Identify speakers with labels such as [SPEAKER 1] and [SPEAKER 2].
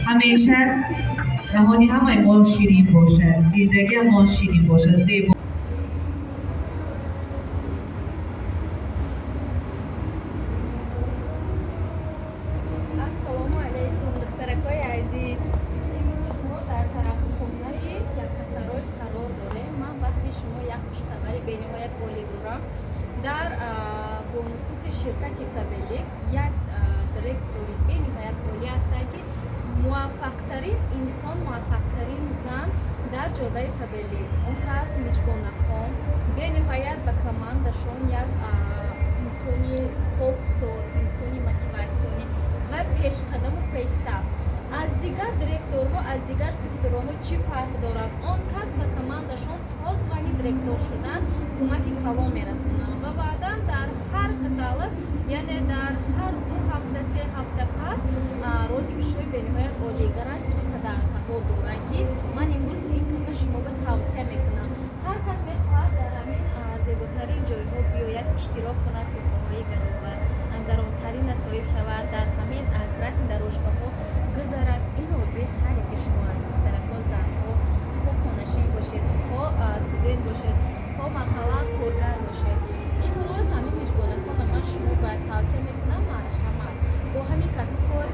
[SPEAKER 1] همیشه دهانی همه ما شیرین باشد، زندگی ما شیرین باشد، زیبا.
[SPEAKER 2] ассалому алайкум духтаракои азиз, имрӯз мо дар тараққухонаи яккасарой қарор дорем. Ман баҳри шумо як хушхабари бениҳоят олӣ дорам. Дар бонуфузи ширкати Фабелик як директори бениҳоят олӣ ҳастанд ки муваффақтарин инсон, муваффақтарин зан дар ҷодаи Фабелик. Он кас Миҷгонахон бениҳоят ба командашон як инсони хоксор, инсони мотиватсионӣ ва пешқадаму пешсаф. Аз дигар директорҳо, аз дигар структураҳо чӣ фарқ дорад? Он кас ба командашон то звани директор шудан кӯмаки калон мерасонад ва баъдан дар ҳар катала, яъне дар ҳар 2 ҳафта 3 ҳафта пас розигиршои бениҳоят олӣ гарантияи падаркаҳо доранд ки ман имрӯз ин каса шуморо тавсия мекунам. Ҳар кас мехоҳад дар ҳамин зеботарин ҷойҳо биёяд иштирок кунад, тӯҳфаҳои гаронтарина соҳиб шавад, дар ҳамин красни дарожгоҳҳо гузарад. Ин орзуи ҳар яки шумо аст, духтарако, занҳо, хоҳ хонашин бошед, хоҳ студент бошед, хоҳ масалан коргар бошед. Имрӯз ҳамин Миҷгонахонро ман шумо ба тавсия мекунам, марҳамат, бо ҳамин кас кор